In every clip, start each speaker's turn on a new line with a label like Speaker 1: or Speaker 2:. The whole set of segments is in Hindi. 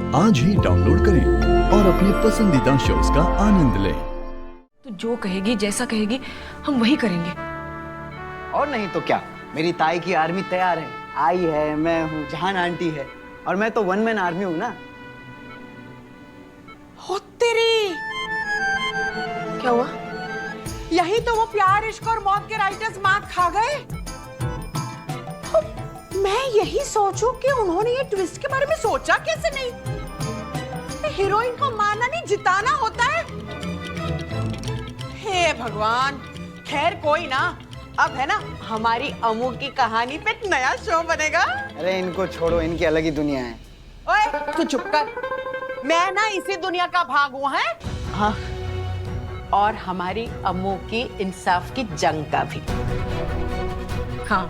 Speaker 1: आज ही डाउनलोड करें और अपने पसंदीदा शोज का आनंद लें।
Speaker 2: तो जो कहेगी, जैसा कहेगी, हम वही करेंगे।
Speaker 3: और नहीं तो क्या, मेरी ताई की आर्मी तैयार है। आई है, मैं हूँ, जहान आंटी है, और मैं तो वन मैन आर्मी हूँ ना।
Speaker 4: हो तेरी,
Speaker 2: क्या हुआ?
Speaker 4: यही तो वो प्यार, इश्क और मौत के राइटर्स मात खा गए। मैं यही सोचूं कि उन्होंने ये ट्विस्ट के बारे में सोचा कैसे नहीं। हीरोइन को मारना नहीं, जिताना होता है। हे भगवान, खैर कोई ना। अब है ना, हमारी अमू की कहानी पे एक नया शो बनेगा।
Speaker 3: अरे इनको छोड़ो, इनकी अलग ही दुनिया है।
Speaker 4: ओए तू चुप कर। मैं ना इसी दुनिया का भाग हूं, है?
Speaker 3: हाँ,
Speaker 4: और हमारी अम्मू की इंसाफ की जंग का भी।
Speaker 2: हाँ,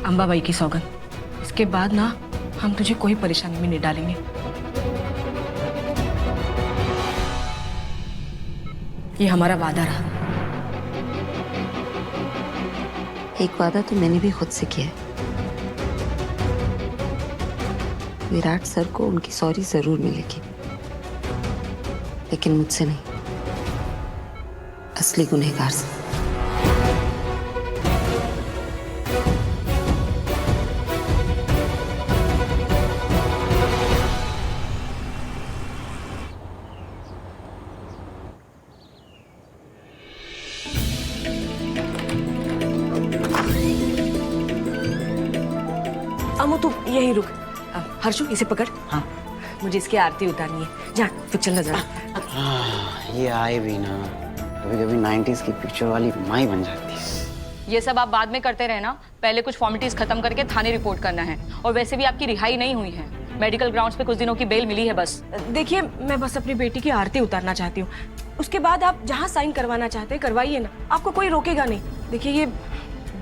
Speaker 2: अंबाबाई की सौगंध। इसके बाद ना हम तुझे कोई परेशानी में नहीं डालेंगे। ये हमारा वादा रहा।
Speaker 5: एक वादा तो मैंने भी खुद से किया है। विराट सर को उनकी सॉरी जरूर मिलेगी, लेकिन मुझसे नहीं, असली गुनहगार से।
Speaker 2: अमू तू यहीं रुक। हर्षु, इसे पकड़।
Speaker 3: हाँ।
Speaker 2: मुझे इसकी आरती उतारनी है। जा तू, चलना जरा।
Speaker 3: ये आए भी ना, कभी कभी 90s की पिक्चर वाली माई बन जाती है।
Speaker 6: ये सब आप बाद में करते रहना, पहले कुछ फॉर्मेलिटीज खत्म करके थाने रिपोर्ट करना है। और वैसे भी आपकी रिहाई नहीं हुई है, मेडिकल ग्राउंड्स पे कुछ दिनों की बेल मिली है बस।
Speaker 2: देखिए, मैं बस अपनी बेटी की आरती उतारना चाहती हूँ। उसके बाद आप जहाँ साइन करवाना चाहते हैं करवाइए ना, आपको कोई रोकेगा नहीं। देखिए, ये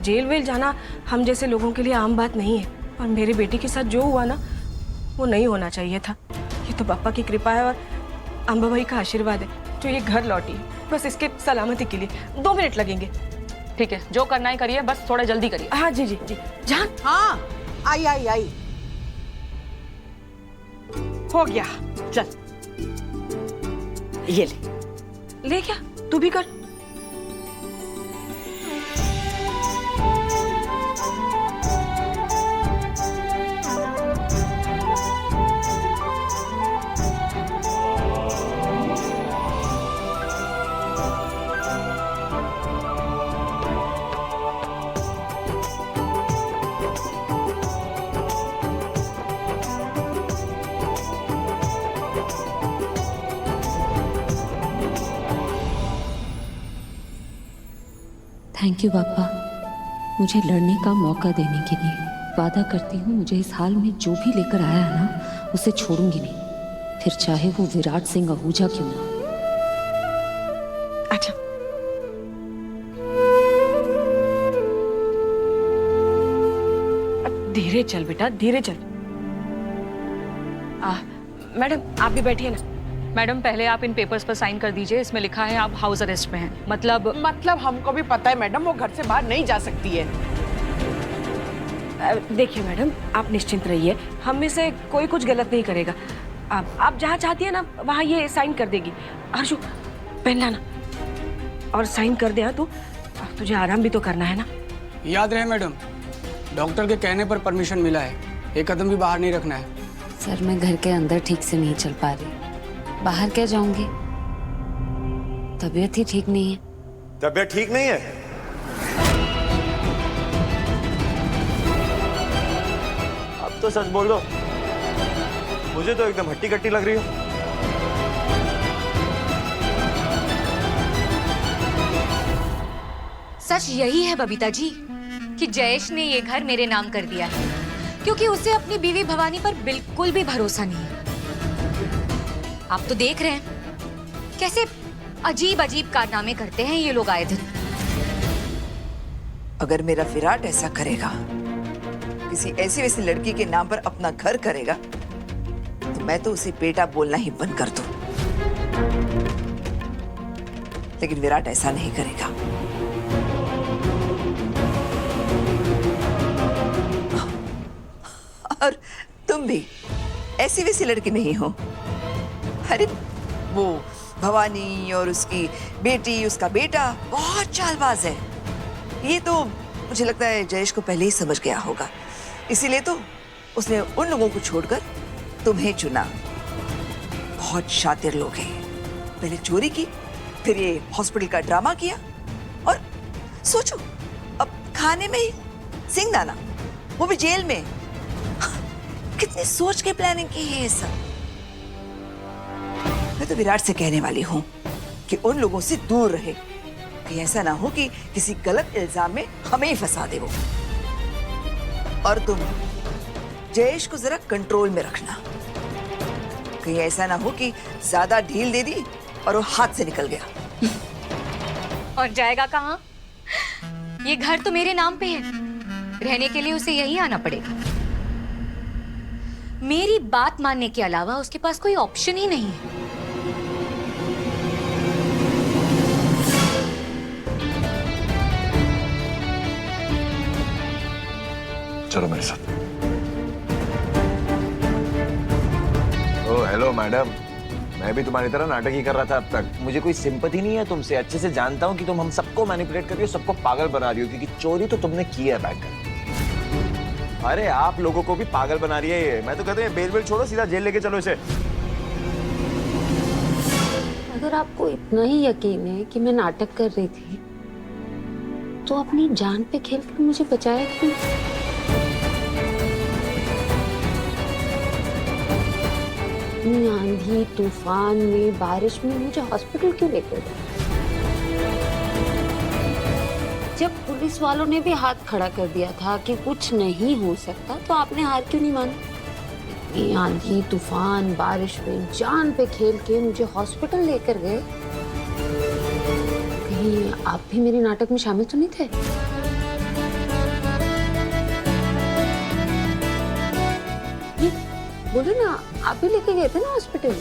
Speaker 2: जेल वेल जाना हम जैसे लोगों के लिए आम बात नहीं है, और मेरी बेटी के साथ जो हुआ ना, वो नहीं होना चाहिए था। ये तो पापा की कृपा है और अंबाबाई का आशीर्वाद है जो ये घर लौटी है। बस इसके सलामती के लिए 2 मिनट लगेंगे।
Speaker 6: ठीक है, जो करना है करिए, बस थोड़ा जल्दी करिए।
Speaker 2: हाँ जी जी जी। जान,
Speaker 4: हाँ, आई आई आई, हो गया। चल ये
Speaker 2: ले क्या, तू भी कर।
Speaker 5: थैंक यू पापा, मुझे लड़ने का मौका देने के लिए। वादा करती हूँ, मुझे इस हाल में जो भी लेकर आया है ना, उसे छोड़ूंगी नहीं, फिर चाहे वो विराट सिंह आहूजा क्यों ना।
Speaker 2: अच्छा, अब धीरे चल बेटा, धीरे चल। मैडम आप भी बैठिए ना।
Speaker 6: मैडम, पहले आप इन पेपर्स पर साइन कर दीजिए। इसमें लिखा है आप हाउस अरेस्ट में हैं।
Speaker 4: मतलब हमको भी पता है मैडम, वो घर से बाहर नहीं जा सकती है।
Speaker 2: देखिए मैडम, आप निश्चिंत रहिए, हम में से कोई कुछ गलत नहीं करेगा। आप जहाँ चाहती है ना, वहाँ ये साइन कर देगी। हर्षु, पहन लाना और साइन कर दे। तो तुझे आराम भी तो करना है ना।
Speaker 7: याद रहे मैडम, डॉक्टर के कहने पर परमिशन मिला है, एक कदम भी बाहर नहीं रखना है।
Speaker 5: सर, मैं घर के अंदर ठीक से नहीं चल पा रही, बाहर क्या जाऊंगी? तबीयत ही ठीक नहीं है।
Speaker 8: तबीयत ठीक नहीं है? अब तो सच बोल दो, मुझे तो एकदम हट्टी कट्टी लग रही हो।
Speaker 9: सच यही है बबीता जी कि जयेश ने ये घर मेरे नाम कर दिया है, क्योंकि उसे अपनी बीवी भवानी पर बिल्कुल भी भरोसा नहीं है। आप तो देख रहे हैं कैसे अजीब अजीब कारनामे करते हैं ये लोग आए दिन।
Speaker 10: अगर मेरा विराट ऐसा करेगा, किसी ऐसी वैसी लड़की के नाम पर अपना घर करेगा, तो मैं तो उसे बेटा बोलना ही बंद कर दूं। लेकिन विराट ऐसा नहीं करेगा। और तुम भी ऐसी वैसी लड़की नहीं हूँ। अरे वो भवानी और उसकी बेटी, उसका बेटा बहुत चालबाज है। ये तो मुझे लगता है जयेश को पहले ही समझ गया होगा, इसीलिए तो उसने उन लोगों को छोड़कर तुम्हें चुना। बहुत शातिर लोग हैं। पहले चोरी की, फिर ये हॉस्पिटल का ड्रामा किया, और सोचो अब खाने में ही सिंगदाना, वो भी जेल में। कितनी सोच के प्लानिंग की है ये सब। मैं तो विराट से कहने वाली हूँ कि उन लोगों से दूर रहे, कि ऐसा ना हो कि किसी गलत इल्जाम में हमें ही फंसा दे वो। और तुम जयेश को जरा कंट्रोल में रखना, कहीं ऐसा ना हो कि ज्यादा ढील दे दी और वो हाथ से निकल गया।
Speaker 9: और जाएगा कहाँ? ये घर तो मेरे नाम पे है, रहने के लिए उसे यहीं आना पड़ेगा। मेरी बात मानने के अलावा उसके पास कोई ऑप्शन ही नहीं है।
Speaker 8: चलो मेरे साथ। ओ हेलो मैडम, मैं भी तुम्हारी तरह नाटक ही कर रहा था अब तक। मुझे कोई सिंपैथी नहीं है तुमसे, अच्छे से जानता हूँ कि तुम हम सबको मैनिपुलेट कर रही हो, सबको पागल बना रही हो, क्योंकि चोरी तो तुमने की है बैंक का। अरे आप लोगों को भी पागल बना रही है ये। मैं तो कहते हैं बेल छोड़ो, सीधा जेल लेके चलो इसे।
Speaker 5: अगर आपको इतना ही यकीन है कि मैं नाटक कर रही थी, तो अपनी जान पे खेल कर मुझे बचाया क्यों? इतनी आंधी तूफान में, बारिश में मुझे हॉस्पिटल क्यों लेकर गए? जब पुलिस वालों ने भी हाथ खड़ा कर दिया था कि कुछ नहीं हो सकता, तो आपने हार क्यों नहीं मानी? इतनी आंधी तूफान बारिश में जान पे खेल के मुझे हॉस्पिटल लेकर गए। कहीं आप भी मेरे नाटक में शामिल तो नहीं थे? ये बोलो ना, आप भी लेके गए थे ना हॉस्पिटल?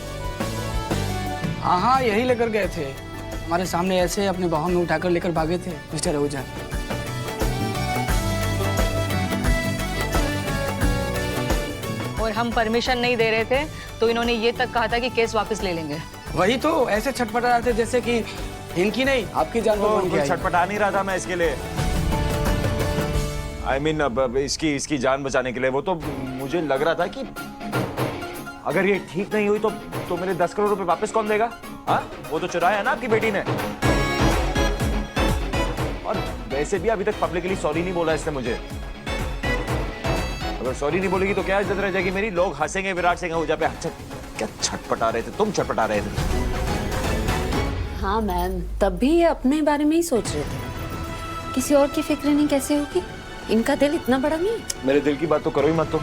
Speaker 7: हाँ हाँ, यही लेकर गए थे। हमारे सामने ऐसे अपने बाहों में उठाकर लेकर भागे थे मिस्टर आहूजा।
Speaker 6: और हम परमिशन नहीं दे रहे थे तो इन्होंने ये तक कहा था कि केस वापस ले लेंगे।
Speaker 7: वही तो, ऐसे छटपटा रहे थे जैसे कि इनकी नहीं आपकी जान पर बन गया।
Speaker 8: छटपटा नहीं रहा था मैं इसके लिए। I mean, अब इसकी जान बचाने के लिए। वो तो मुझे लग रहा था कि अगर ये ठीक नहीं हुई तो मेरे 10 करोड़ रुपए वापस कौन देगा? हाँ, वो तो चुराया है ना आपकी बेटी ने। और वैसे भी अभी तक पब्लिकली सॉरी नहीं बोला इसने मुझे। अगर सॉरी नहीं बोलेगी तो क्या इज्जत रह जाएगी मेरी? लोग हंसेंगे विराट सिंह आहूजा पे। अच्छा, क्या छटपटा रहे थे तुम? छटपटा रहे थे।
Speaker 5: हाँ मैम, तब भी ये अपने बारे में ही सोच रहे थे। किसी और की फिक्र नहीं कैसे होगी? इनका दिल इतना बड़ा नहीं है।
Speaker 8: मेरे दिल की बात तो करो ही मत तुम।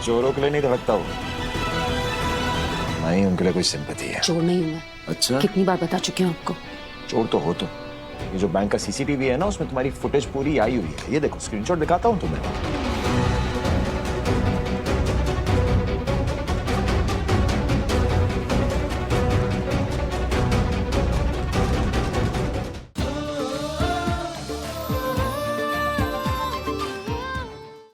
Speaker 8: चोरों के लिए नहीं धड़कता वो, नहीं उनके लिए कोई सिंपैथी है।
Speaker 5: चोर नहीं हूँ मैं।
Speaker 8: अच्छा,
Speaker 5: कितनी बार बता चुकी हूँ आपको।
Speaker 8: चोर तो हो तुम। ये जो बैंक का सीसीटीवी है ना, उसमें तुम्हारी फुटेज पूरी आई हुई है। ये देखो, स्क्रीनशॉट दिखाता हूँ तुम्हें।